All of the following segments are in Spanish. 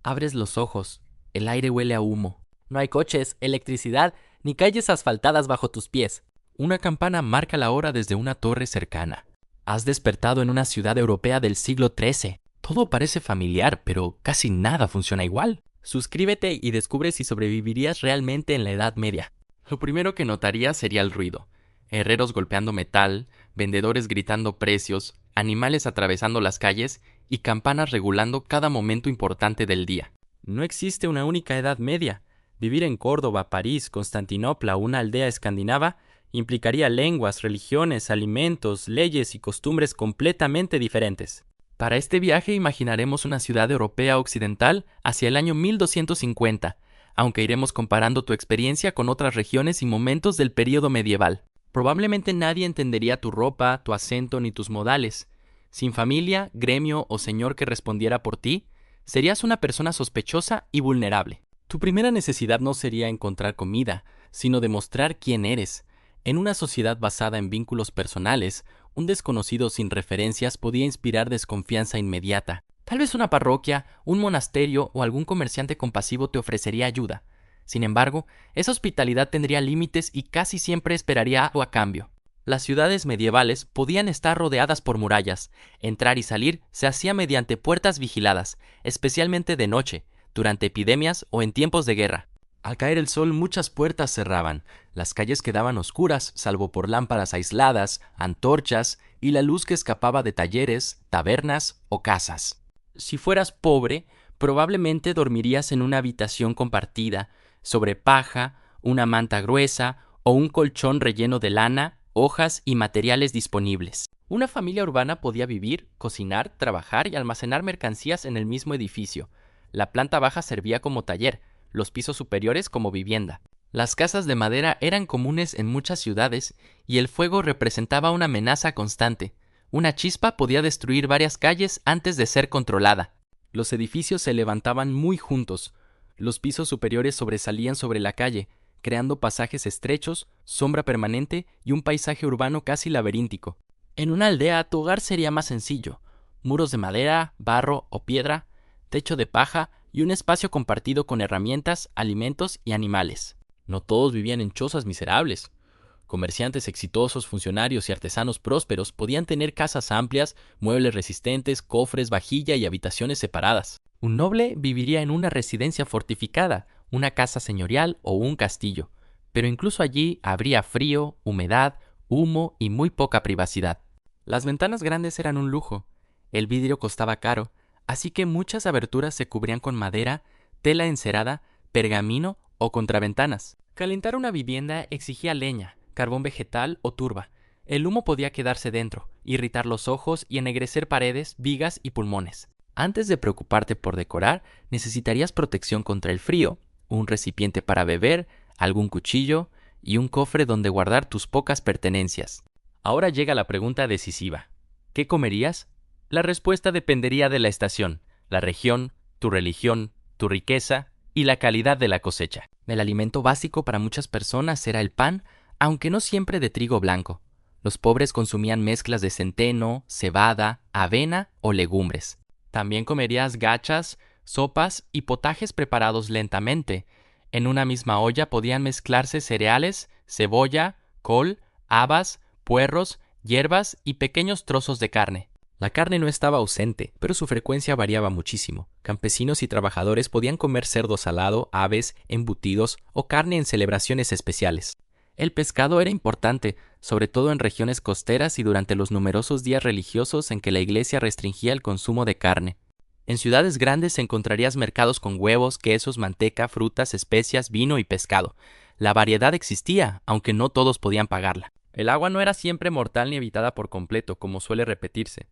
Abres los ojos. El aire huele a humo. No hay coches, electricidad, ni calles asfaltadas bajo tus pies. Una campana marca la hora desde una torre cercana. Has despertado en una ciudad europea del siglo XIII. Todo parece familiar, pero casi nada funciona igual. Suscríbete y descubre si sobrevivirías realmente en la Edad Media. Lo primero que notarías sería el ruido. Herreros golpeando metal, vendedores gritando precios, animales atravesando las calles y campanas regulando cada momento importante del día. No existe una única Edad Media. Vivir en Córdoba, París, Constantinopla o una aldea escandinava implicaría lenguas, religiones, alimentos, leyes y costumbres completamente diferentes. Para este viaje imaginaremos una ciudad europea occidental hacia el año 1250, aunque iremos comparando tu experiencia con otras regiones y momentos del período medieval. Probablemente nadie entendería tu ropa, tu acento ni tus modales. Sin familia, gremio o señor que respondiera por ti, serías una persona sospechosa y vulnerable. Tu primera necesidad no sería encontrar comida, sino demostrar quién eres. En una sociedad basada en vínculos personales, un desconocido sin referencias podía inspirar desconfianza inmediata. Tal vez una parroquia, un monasterio o algún comerciante compasivo te ofrecería ayuda. Sin embargo, esa hospitalidad tendría límites y casi siempre esperaría algo a cambio. Las ciudades medievales podían estar rodeadas por murallas. Entrar y salir se hacía mediante puertas vigiladas, especialmente de noche, durante epidemias o en tiempos de guerra. Al caer el sol, muchas puertas cerraban. Las calles quedaban oscuras, salvo por lámparas aisladas, antorchas y la luz que escapaba de talleres, tabernas o casas. Si fueras pobre, probablemente dormirías en una habitación compartida, sobre paja, una manta gruesa o un colchón relleno de lana, hojas y materiales disponibles. Una familia urbana podía vivir, cocinar, trabajar y almacenar mercancías en el mismo edificio. La planta baja servía como taller, los pisos superiores como vivienda. Las casas de madera eran comunes en muchas ciudades y el fuego representaba una amenaza constante. Una chispa podía destruir varias calles antes de ser controlada. Los edificios se levantaban muy juntos. Los pisos superiores sobresalían sobre la calle, creando pasajes estrechos, sombra permanente y un paisaje urbano casi laberíntico. En una aldea tu hogar sería más sencillo. Muros de madera, barro o piedra, techo de paja y un espacio compartido con herramientas, alimentos y animales. No todos vivían en chozas miserables. Comerciantes exitosos, funcionarios y artesanos prósperos podían tener casas amplias, muebles resistentes, cofres, vajilla y habitaciones separadas. Un noble viviría en una residencia fortificada, una casa señorial o un castillo, pero incluso allí habría frío, humedad, humo y muy poca privacidad. Las ventanas grandes eran un lujo. El vidrio costaba caro, así que muchas aberturas se cubrían con madera, tela encerada, pergamino o contraventanas. Calentar una vivienda exigía leña, carbón vegetal o turba. El humo podía quedarse dentro, irritar los ojos y ennegrecer paredes, vigas y pulmones. Antes de preocuparte por decorar, necesitarías protección contra el frío, un recipiente para beber, algún cuchillo y un cofre donde guardar tus pocas pertenencias. Ahora llega la pregunta decisiva. ¿Qué comerías? La respuesta dependería de la estación, la región, tu religión, tu riqueza y la calidad de la cosecha. El alimento básico para muchas personas era el pan, aunque no siempre de trigo blanco. Los pobres consumían mezclas de centeno, cebada, avena o legumbres. También comerías gachas, sopas y potajes preparados lentamente. En una misma olla podían mezclarse cereales, cebolla, col, habas, puerros, hierbas y pequeños trozos de carne. La carne no estaba ausente, pero su frecuencia variaba muchísimo. Campesinos y trabajadores podían comer cerdo salado, aves, embutidos o carne en celebraciones especiales. El pescado era importante, sobre todo en regiones costeras y durante los numerosos días religiosos en que la iglesia restringía el consumo de carne. En ciudades grandes encontrarías mercados con huevos, quesos, manteca, frutas, especias, vino y pescado. La variedad existía, aunque no todos podían pagarla. El agua no era siempre mortal ni evitada por completo, como suele repetirse.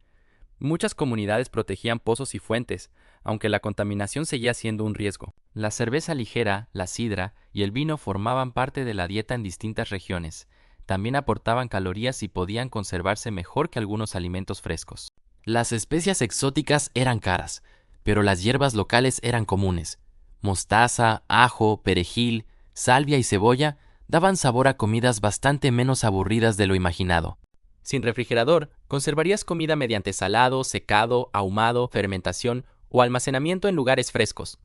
Muchas comunidades protegían pozos y fuentes, aunque la contaminación seguía siendo un riesgo. La cerveza ligera, la sidra y el vino formaban parte de la dieta en distintas regiones. También aportaban calorías y podían conservarse mejor que algunos alimentos frescos. Las especias exóticas eran caras, pero las hierbas locales eran comunes. Mostaza, ajo, perejil, salvia y cebolla daban sabor a comidas bastante menos aburridas de lo imaginado. Sin refrigerador, conservarías comida mediante salado, secado, ahumado, fermentación o almacenamiento en lugares frescos.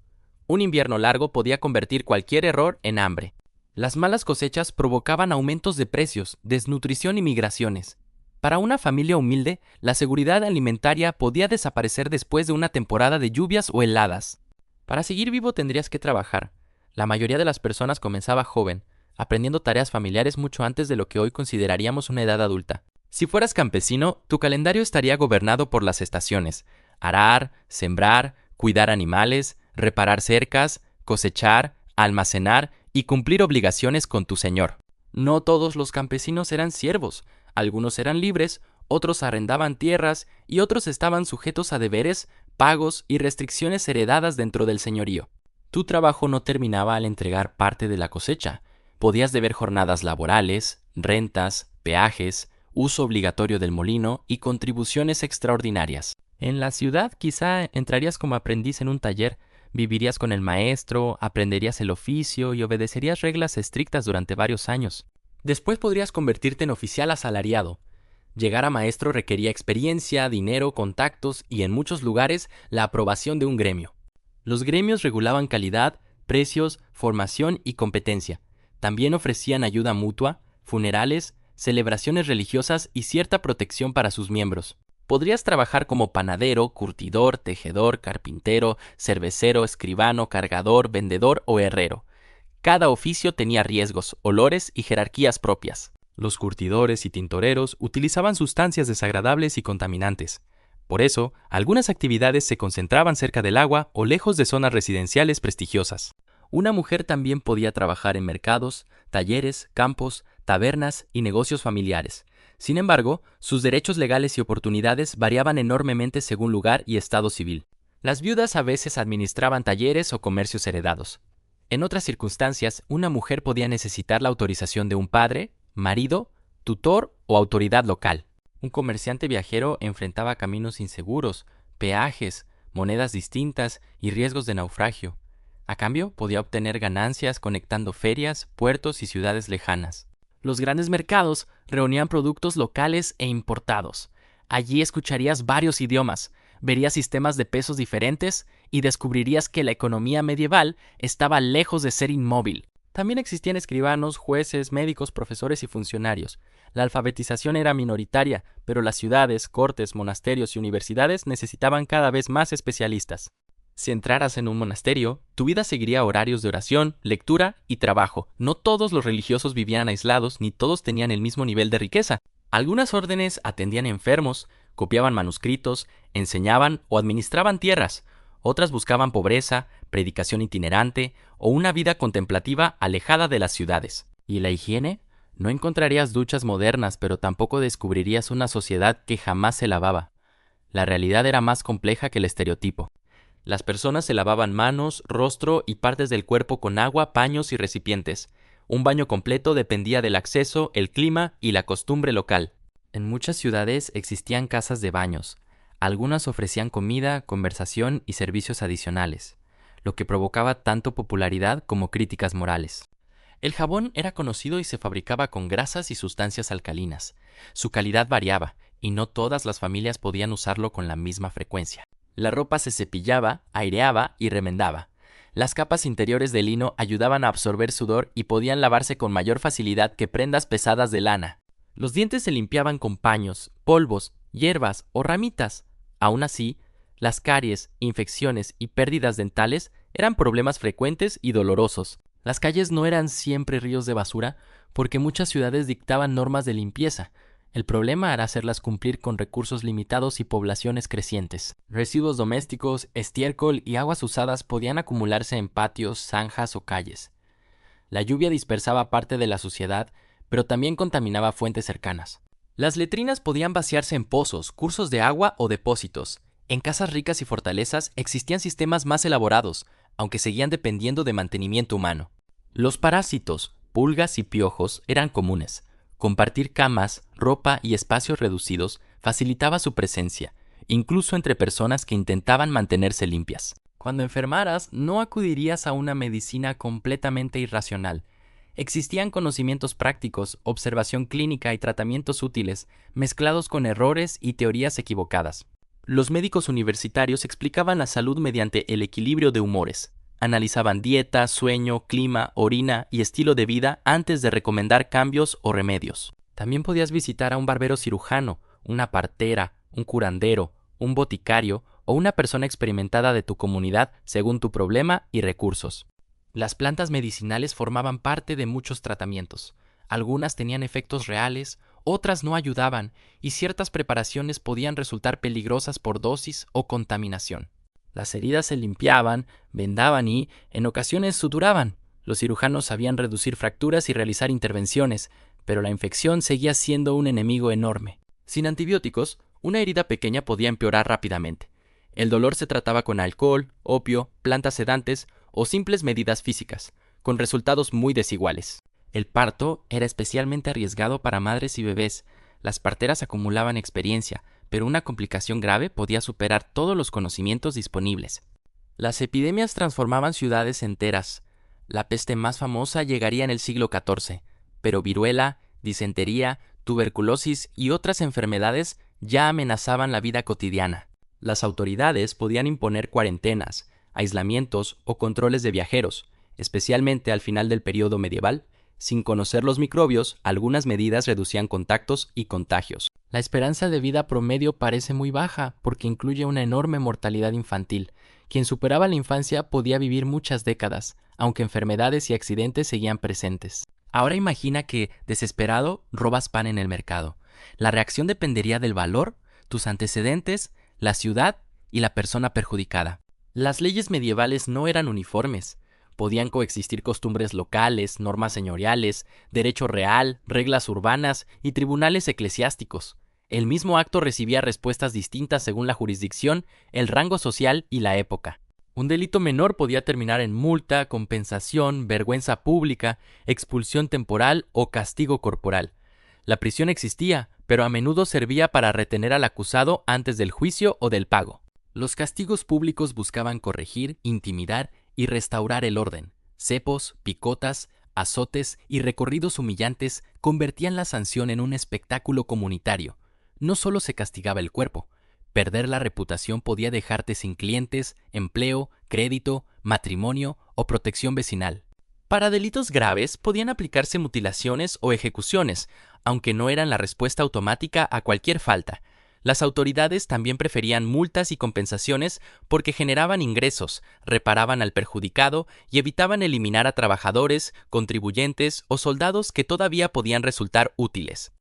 Un invierno largo podía convertir cualquier error en hambre. Las malas cosechas provocaban aumentos de precios, desnutrición y migraciones. Para una familia humilde, la seguridad alimentaria podía desaparecer después de una temporada de lluvias o heladas. Para seguir vivo tendrías que trabajar. La mayoría de las personas comenzaba joven, aprendiendo tareas familiares mucho antes de lo que hoy consideraríamos una edad adulta. Si fueras campesino, tu calendario estaría gobernado por las estaciones: arar, sembrar, cuidar animales, reparar cercas, cosechar, almacenar y cumplir obligaciones con tu señor. No todos los campesinos eran siervos. Algunos eran libres, otros arrendaban tierras y otros estaban sujetos a deberes, pagos y restricciones heredadas dentro del señorío. Tu trabajo no terminaba al entregar parte de la cosecha. Podías deber jornadas laborales, rentas, peajes, uso obligatorio del molino y contribuciones extraordinarias. En la ciudad quizá entrarías como aprendiz en un taller, vivirías con el maestro, aprenderías el oficio y obedecerías reglas estrictas durante varios años. Después podrías convertirte en oficial asalariado. Llegar a maestro requería experiencia, dinero, contactos y en muchos lugares la aprobación de un gremio. Los gremios regulaban calidad, precios, formación y competencia. También ofrecían ayuda mutua, funerales, celebraciones religiosas y cierta protección para sus miembros. Podrías trabajar como panadero, curtidor, tejedor, carpintero, cervecero, escribano, cargador, vendedor o herrero. Cada oficio tenía riesgos, olores y jerarquías propias. Los curtidores y tintoreros utilizaban sustancias desagradables y contaminantes. Por eso, algunas actividades se concentraban cerca del agua o lejos de zonas residenciales prestigiosas. Una mujer también podía trabajar en mercados, talleres, campos, tabernas y negocios familiares. Sin embargo, sus derechos legales y oportunidades variaban enormemente según lugar y estado civil. Las viudas a veces administraban talleres o comercios heredados. En otras circunstancias, una mujer podía necesitar la autorización de un padre, marido, tutor o autoridad local. Un comerciante viajero enfrentaba caminos inseguros, peajes, monedas distintas y riesgos de naufragio. A cambio, podía obtener ganancias conectando ferias, puertos y ciudades lejanas. Los grandes mercados reunían productos locales e importados. Allí escucharías varios idiomas, verías sistemas de pesos diferentes y descubrirías que la economía medieval estaba lejos de ser inmóvil. También existían escribanos, jueces, médicos, profesores y funcionarios. La alfabetización era minoritaria, pero las ciudades, cortes, monasterios y universidades necesitaban cada vez más especialistas. Si entraras en un monasterio, tu vida seguiría horarios de oración, lectura y trabajo. No todos los religiosos vivían aislados ni todos tenían el mismo nivel de riqueza. Algunas órdenes atendían enfermos, copiaban manuscritos, enseñaban o administraban tierras. Otras buscaban pobreza, predicación itinerante o una vida contemplativa alejada de las ciudades. ¿Y la higiene? No encontrarías duchas modernas, pero tampoco descubrirías una sociedad que jamás se lavaba. La realidad era más compleja que el estereotipo. Las personas se lavaban manos, rostro y partes del cuerpo con agua, paños y recipientes. Un baño completo dependía del acceso, el clima y la costumbre local. En muchas ciudades existían casas de baños. Algunas ofrecían comida, conversación y servicios adicionales, lo que provocaba tanto popularidad como críticas morales. El jabón era conocido y se fabricaba con grasas y sustancias alcalinas. Su calidad variaba, y no todas las familias podían usarlo con la misma frecuencia. La ropa se cepillaba, aireaba y remendaba. Las capas interiores de lino ayudaban a absorber sudor y podían lavarse con mayor facilidad que prendas pesadas de lana. Los dientes se limpiaban con paños, polvos, hierbas o ramitas. Aún así, las caries, infecciones y pérdidas dentales eran problemas frecuentes y dolorosos. Las calles no eran siempre ríos de basura porque muchas ciudades dictaban normas de limpieza. El problema era hacerlas cumplir con recursos limitados y poblaciones crecientes. Residuos domésticos, estiércol y aguas usadas podían acumularse en patios, zanjas o calles. La lluvia dispersaba parte de la suciedad, pero también contaminaba fuentes cercanas. Las letrinas podían vaciarse en pozos, cursos de agua o depósitos. En casas ricas y fortalezas existían sistemas más elaborados, aunque seguían dependiendo de mantenimiento humano. Los parásitos, pulgas y piojos eran comunes. Compartir camas, ropa y espacios reducidos facilitaba su presencia, incluso entre personas que intentaban mantenerse limpias. Cuando enfermaras, no acudirías a una medicina completamente irracional. Existían conocimientos prácticos, observación clínica y tratamientos útiles, mezclados con errores y teorías equivocadas. Los médicos universitarios explicaban la salud mediante el equilibrio de humores. Analizaban dieta, sueño, clima, orina y estilo de vida antes de recomendar cambios o remedios. También podías visitar a un barbero cirujano, una partera, un curandero, un boticario o una persona experimentada de tu comunidad según tu problema y recursos. Las plantas medicinales formaban parte de muchos tratamientos. Algunas tenían efectos reales, otras no ayudaban, y ciertas preparaciones podían resultar peligrosas por dosis o contaminación. Las heridas se limpiaban, vendaban y, en ocasiones, suturaban. Los cirujanos sabían reducir fracturas y realizar intervenciones, pero la infección seguía siendo un enemigo enorme. Sin antibióticos, una herida pequeña podía empeorar rápidamente. El dolor se trataba con alcohol, opio, plantas sedantes o simples medidas físicas, con resultados muy desiguales. El parto era especialmente arriesgado para madres y bebés. Las parteras acumulaban experiencia, pero una complicación grave podía superar todos los conocimientos disponibles. Las epidemias transformaban ciudades enteras. La peste más famosa llegaría en el siglo XIV, pero viruela, disentería, tuberculosis y otras enfermedades ya amenazaban la vida cotidiana. Las autoridades podían imponer cuarentenas, aislamientos o controles de viajeros, especialmente al final del período medieval. Sin conocer los microbios, algunas medidas reducían contactos y contagios. La esperanza de vida promedio parece muy baja porque incluye una enorme mortalidad infantil. Quien superaba la infancia podía vivir muchas décadas, aunque enfermedades y accidentes seguían presentes. Ahora imagina que, desesperado, robas pan en el mercado. La reacción dependería del valor, tus antecedentes, la ciudad y la persona perjudicada. Las leyes medievales no eran uniformes. Podían coexistir costumbres locales, normas señoriales, derecho real, reglas urbanas y tribunales eclesiásticos. El mismo acto recibía respuestas distintas según la jurisdicción, el rango social y la época. Un delito menor podía terminar en multa, compensación, vergüenza pública, expulsión temporal o castigo corporal. La prisión existía, pero a menudo servía para retener al acusado antes del juicio o del pago. Los castigos públicos buscaban corregir, intimidar y restaurar el orden. Cepos, picotas, azotes y recorridos humillantes convertían la sanción en un espectáculo comunitario. No solo se castigaba el cuerpo. Perder la reputación podía dejarte sin clientes, empleo, crédito, matrimonio o protección vecinal. Para delitos graves podían aplicarse mutilaciones o ejecuciones, aunque no eran la respuesta automática a cualquier falta. Las autoridades también preferían multas y compensaciones porque generaban ingresos, reparaban al perjudicado y evitaban eliminar a trabajadores, contribuyentes o soldados que todavía podían resultar útiles.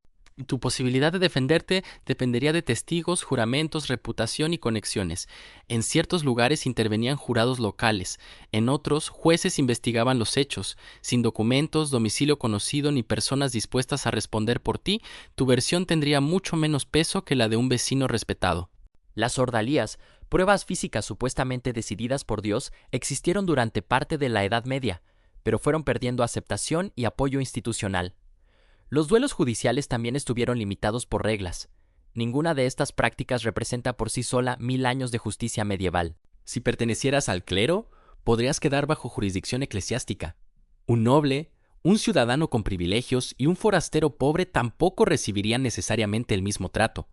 Tu posibilidad de defenderte dependería de testigos, juramentos, reputación y conexiones. En ciertos lugares intervenían jurados locales, en otros jueces investigaban los hechos. Sin documentos, domicilio conocido ni personas dispuestas a responder por ti, tu versión tendría mucho menos peso que la de un vecino respetado. Las ordalías, pruebas físicas supuestamente decididas por Dios, existieron durante parte de la Edad Media, pero fueron perdiendo aceptación y apoyo institucional. Los duelos judiciales también estuvieron limitados por reglas. Ninguna de estas prácticas representa por sí sola 1000 años de justicia medieval. Si pertenecieras al clero, podrías quedar bajo jurisdicción eclesiástica. Un noble, un ciudadano con privilegios y un forastero pobre tampoco recibirían necesariamente el mismo trato.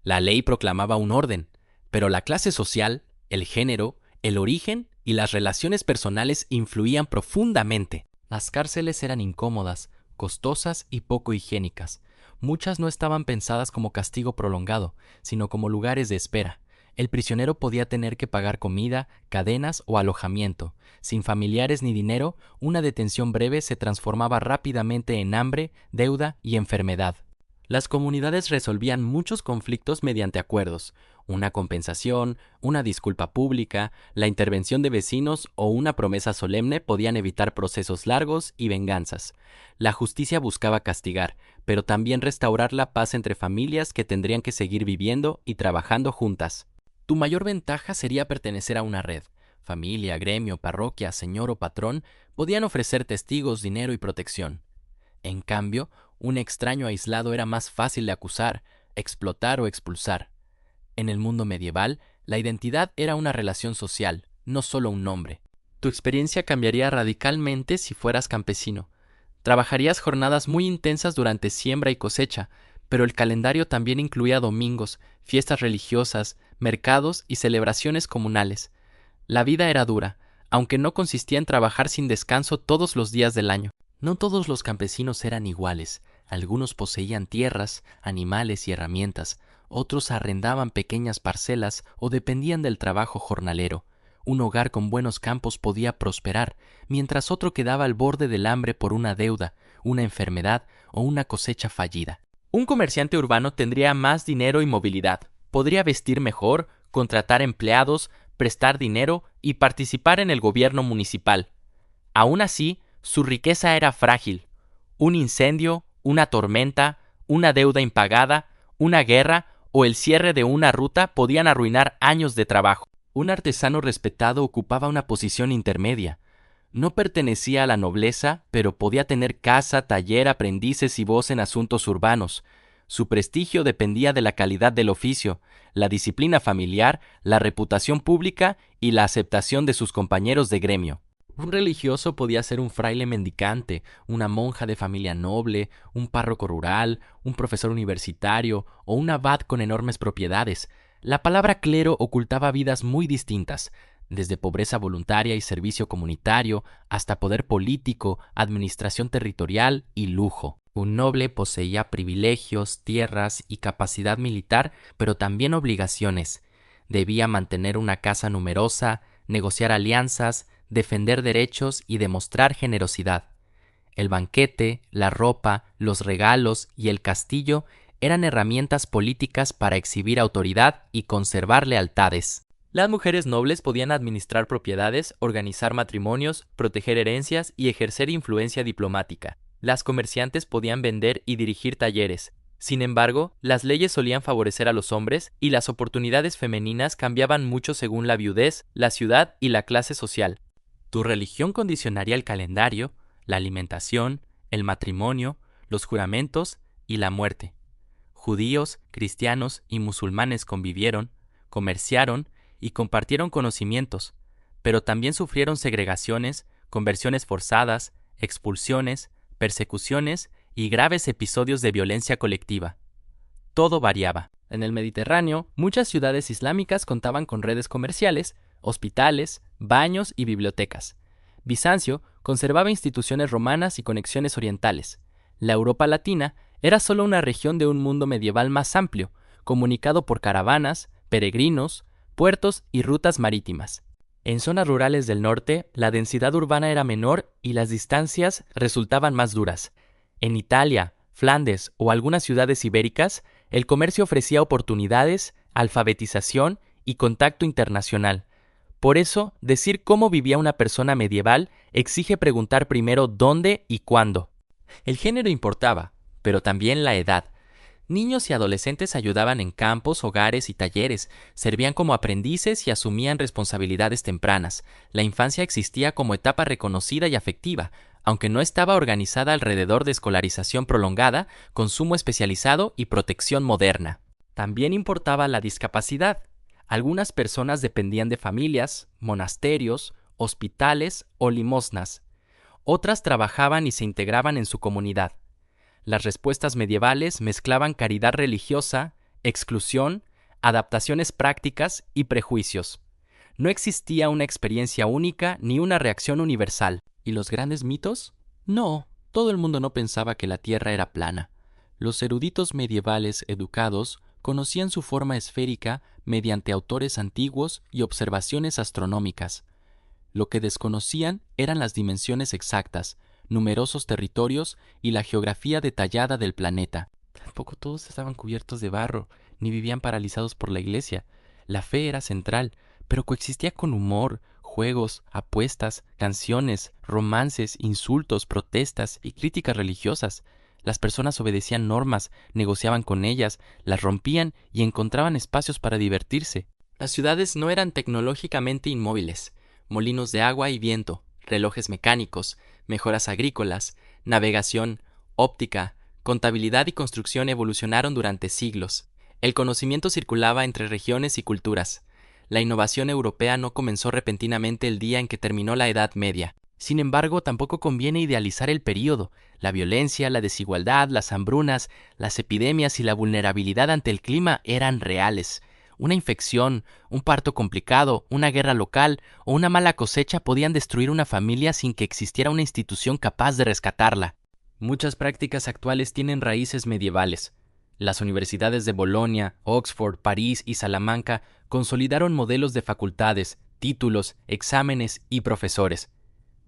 La ley proclamaba un orden, pero la clase social, el género, el origen y las relaciones personales influían profundamente. Las cárceles eran incómodas, costosas y poco higiénicas. Muchas no estaban pensadas como castigo prolongado, sino como lugares de espera. El prisionero podía tener que pagar comida, cadenas o alojamiento. Sin familiares ni dinero, una detención breve se transformaba rápidamente en hambre, deuda y enfermedad. Las comunidades resolvían muchos conflictos mediante acuerdos, una compensación, una disculpa pública, la intervención de vecinos o una promesa solemne podían evitar procesos largos y venganzas. La justicia buscaba castigar, pero también restaurar la paz entre familias que tendrían que seguir viviendo y trabajando juntas. Tu mayor ventaja sería pertenecer a una red. Familia, gremio, parroquia, señor o patrón podían ofrecer testigos, dinero y protección. En cambio, un extraño aislado era más fácil de acusar, explotar o expulsar. En el mundo medieval, la identidad era una relación social, no solo un nombre. Tu experiencia cambiaría radicalmente si fueras campesino. Trabajarías jornadas muy intensas durante siembra y cosecha, pero el calendario también incluía domingos, fiestas religiosas, mercados y celebraciones comunales. La vida era dura, aunque no consistía en trabajar sin descanso todos los días del año. No todos los campesinos eran iguales. Algunos poseían tierras, animales y herramientas. Otros arrendaban pequeñas parcelas o dependían del trabajo jornalero. Un hogar con buenos campos podía prosperar, mientras otro quedaba al borde del hambre por una deuda, una enfermedad o una cosecha fallida. Un comerciante urbano tendría más dinero y movilidad. Podría vestir mejor, contratar empleados, prestar dinero y participar en el gobierno municipal. Aún así, su riqueza era frágil. Un incendio, una tormenta, una deuda impagada, una guerra o el cierre de una ruta podían arruinar años de trabajo. Un artesano respetado ocupaba una posición intermedia. No pertenecía a la nobleza, pero podía tener casa, taller, aprendices y voz en asuntos urbanos. Su prestigio dependía de la calidad del oficio, la disciplina familiar, la reputación pública y la aceptación de sus compañeros de gremio. Un religioso podía ser un fraile mendicante, una monja de familia noble, un párroco rural, un profesor universitario o un abad con enormes propiedades. La palabra clero ocultaba vidas muy distintas, desde pobreza voluntaria y servicio comunitario hasta poder político, administración territorial y lujo. Un noble poseía privilegios, tierras y capacidad militar, pero también obligaciones. Debía mantener una casa numerosa, negociar alianzas, defender derechos y demostrar generosidad. El banquete, la ropa, los regalos y el castillo eran herramientas políticas para exhibir autoridad y conservar lealtades. Las mujeres nobles podían administrar propiedades, organizar matrimonios, proteger herencias y ejercer influencia diplomática. Las comerciantes podían vender y dirigir talleres. Sin embargo, las leyes solían favorecer a los hombres y las oportunidades femeninas cambiaban mucho según la viudez, la ciudad y la clase social. Tu religión condicionaría el calendario, la alimentación, el matrimonio, los juramentos y la muerte. Judíos, cristianos y musulmanes convivieron, comerciaron y compartieron conocimientos, pero también sufrieron segregaciones, conversiones forzadas, expulsiones, persecuciones y graves episodios de violencia colectiva. Todo variaba. En el Mediterráneo, muchas ciudades islámicas contaban con redes comerciales, hospitales, baños y bibliotecas. Bizancio conservaba instituciones romanas y conexiones orientales. La Europa latina era solo una región de un mundo medieval más amplio, comunicado por caravanas, peregrinos, puertos y rutas marítimas. En zonas rurales del norte, la densidad urbana era menor y las distancias resultaban más duras. En Italia, Flandes o algunas ciudades ibéricas, el comercio ofrecía oportunidades, alfabetización y contacto internacional. Por eso, decir cómo vivía una persona medieval exige preguntar primero dónde y cuándo. El género importaba, pero también la edad. Niños y adolescentes ayudaban en campos, hogares y talleres, servían como aprendices y asumían responsabilidades tempranas. La infancia existía como etapa reconocida y afectiva, aunque no estaba organizada alrededor de escolarización prolongada, consumo especializado y protección moderna. También importaba la discapacidad. Algunas personas dependían de familias, monasterios, hospitales o limosnas. Otras trabajaban y se integraban en su comunidad. Las respuestas medievales mezclaban caridad religiosa, exclusión, adaptaciones prácticas y prejuicios. No existía una experiencia única ni una reacción universal. ¿Y los grandes mitos? No, todo el mundo no pensaba que la Tierra era plana. Los eruditos medievales educados conocían su forma esférica mediante autores antiguos y observaciones astronómicas. Lo que desconocían eran las dimensiones exactas, numerosos territorios y la geografía detallada del planeta. Tampoco todos estaban cubiertos de barro, ni vivían paralizados por la iglesia. La fe era central, pero coexistía con humor, juegos, apuestas, canciones, romances, insultos, protestas y críticas religiosas. Las personas obedecían normas, negociaban con ellas, las rompían y encontraban espacios para divertirse. Las ciudades no eran tecnológicamente inmóviles. Molinos de agua y viento, relojes mecánicos, mejoras agrícolas, navegación, óptica, contabilidad y construcción evolucionaron durante siglos. El conocimiento circulaba entre regiones y culturas. La innovación europea no comenzó repentinamente el día en que terminó la Edad Media. Sin embargo, tampoco conviene idealizar el período. La violencia, la desigualdad, las hambrunas, las epidemias y la vulnerabilidad ante el clima eran reales. Una infección, un parto complicado, una guerra local o una mala cosecha podían destruir una familia sin que existiera una institución capaz de rescatarla. Muchas prácticas actuales tienen raíces medievales. Las universidades de Bolonia, Oxford, París y Salamanca consolidaron modelos de facultades, títulos, exámenes y profesores.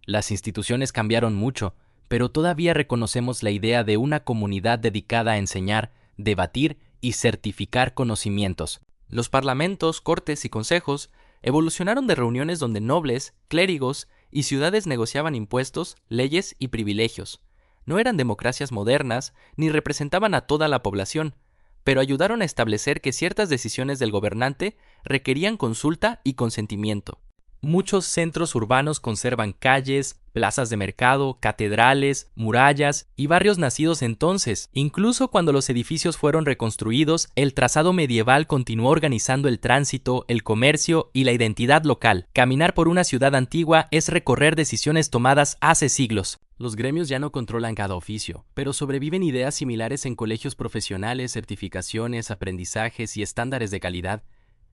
Las instituciones cambiaron mucho, pero todavía reconocemos la idea de una comunidad dedicada a enseñar, debatir y certificar conocimientos. Los parlamentos, cortes y consejos evolucionaron de reuniones donde nobles, clérigos y ciudades negociaban impuestos, leyes y privilegios. No eran democracias modernas ni representaban a toda la población, pero ayudaron a establecer que ciertas decisiones del gobernante requerían consulta y consentimiento. Muchos centros urbanos conservan calles, plazas de mercado, catedrales, murallas y barrios nacidos entonces. Incluso cuando los edificios fueron reconstruidos, el trazado medieval continuó organizando el tránsito, el comercio y la identidad local. Caminar por una ciudad antigua es recorrer decisiones tomadas hace siglos. Los gremios ya no controlan cada oficio, pero sobreviven ideas similares en colegios profesionales, certificaciones, aprendizajes y estándares de calidad.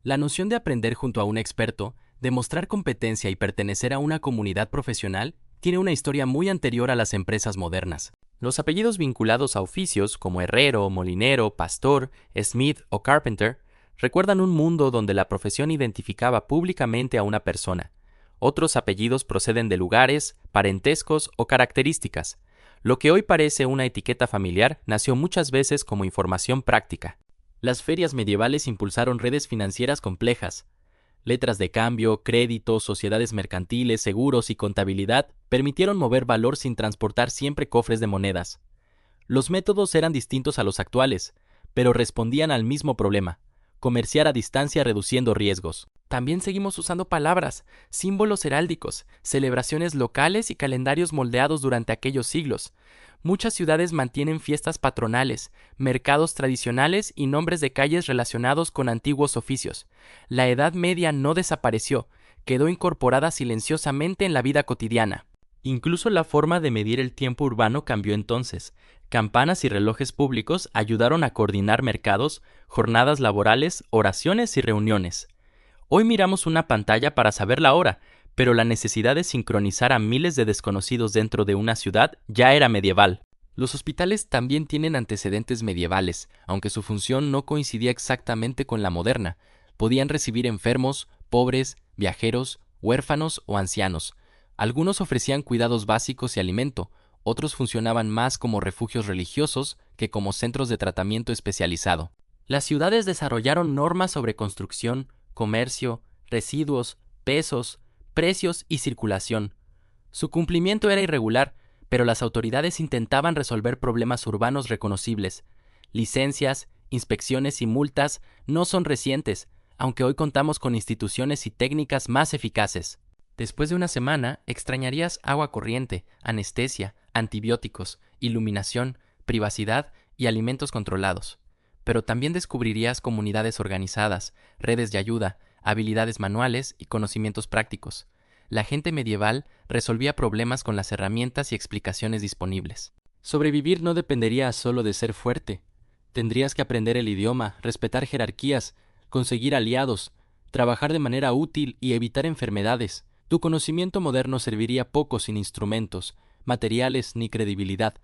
La noción de aprender junto a un experto, demostrar competencia y pertenecer a una comunidad profesional tiene una historia muy anterior a las empresas modernas. Los apellidos vinculados a oficios como herrero, molinero, pastor, smith o carpenter recuerdan un mundo donde la profesión identificaba públicamente a una persona. Otros apellidos proceden de lugares, parentescos o características. Lo que hoy parece una etiqueta familiar nació muchas veces como información práctica. Las ferias medievales impulsaron redes financieras complejas. Letras de cambio, créditos, sociedades mercantiles, seguros y contabilidad permitieron mover valor sin transportar siempre cofres de monedas. Los métodos eran distintos a los actuales, pero respondían al mismo problema: comerciar a distancia reduciendo riesgos. También seguimos usando palabras, símbolos heráldicos, celebraciones locales y calendarios moldeados durante aquellos siglos. Muchas ciudades mantienen fiestas patronales, mercados tradicionales y nombres de calles relacionados con antiguos oficios. La Edad Media no desapareció, quedó incorporada silenciosamente en la vida cotidiana. Incluso la forma de medir el tiempo urbano cambió entonces. Campanas y relojes públicos ayudaron a coordinar mercados, jornadas laborales, oraciones y reuniones. Hoy miramos una pantalla para saber la hora, pero la necesidad de sincronizar a miles de desconocidos dentro de una ciudad ya era medieval. Los hospitales también tienen antecedentes medievales, aunque su función no coincidía exactamente con la moderna. Podían recibir enfermos, pobres, viajeros, huérfanos o ancianos. Algunos ofrecían cuidados básicos y alimento, otros funcionaban más como refugios religiosos que como centros de tratamiento especializado. Las ciudades desarrollaron normas sobre construcción, comercio, residuos, pesos, precios y circulación. Su cumplimiento era irregular, pero las autoridades intentaban resolver problemas urbanos reconocibles. Licencias, inspecciones y multas no son recientes, aunque hoy contamos con instituciones y técnicas más eficaces. Después de una semana, extrañarías agua corriente, anestesia, antibióticos, iluminación, privacidad y alimentos controlados. Pero también descubrirías comunidades organizadas, redes de ayuda, habilidades manuales y conocimientos prácticos. La gente medieval resolvía problemas con las herramientas y explicaciones disponibles. Sobrevivir no dependería solo de ser fuerte. Tendrías que aprender el idioma, respetar jerarquías, conseguir aliados, trabajar de manera útil y evitar enfermedades. Tu conocimiento moderno serviría poco sin instrumentos, materiales ni credibilidad.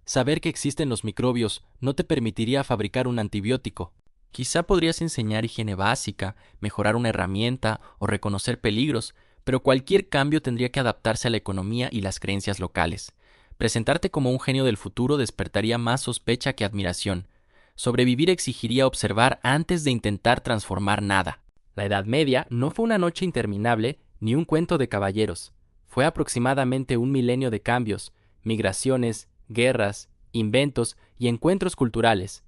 Saber que existen los microbios no te permitiría fabricar un antibiótico. Quizá podrías enseñar higiene básica, mejorar una herramienta o reconocer peligros, pero cualquier cambio tendría que adaptarse a la economía y las creencias locales. Presentarte como un genio del futuro despertaría más sospecha que admiración. Sobrevivir exigiría observar antes de intentar transformar nada. La Edad Media no fue una noche interminable ni un cuento de caballeros. Fue aproximadamente un milenio de cambios, migraciones, guerras, inventos y encuentros culturales.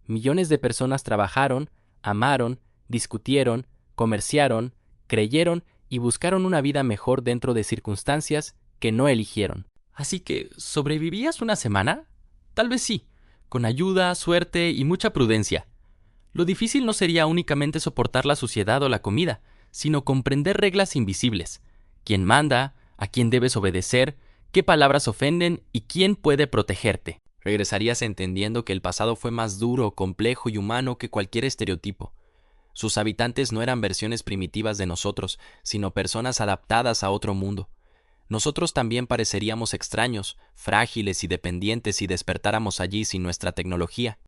Millones de personas trabajaron, amaron, discutieron, comerciaron, creyeron y buscaron una vida mejor dentro de circunstancias que no eligieron. Así que, ¿sobrevivirías una semana? Tal vez sí, con ayuda, suerte y mucha prudencia. Lo difícil no sería únicamente soportar la suciedad o la comida, sino comprender reglas invisibles. ¿Quién manda? ¿A quién debes obedecer? ¿Qué palabras ofenden? ¿Y quién puede protegerte? Regresarías entendiendo que el pasado fue más duro, complejo y humano que cualquier estereotipo. Sus habitantes no eran versiones primitivas de nosotros, sino personas adaptadas a otro mundo. Nosotros también pareceríamos extraños, frágiles y dependientes si despertáramos allí sin nuestra tecnología.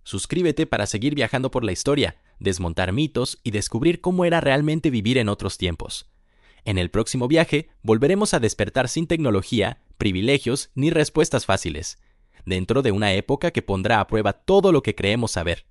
Suscríbete para seguir viajando por la historia, desmontar mitos y descubrir cómo era realmente vivir en otros tiempos. En el próximo viaje volveremos a despertar sin tecnología, privilegios ni respuestas fáciles, dentro de una época que pondrá a prueba todo lo que creemos saber.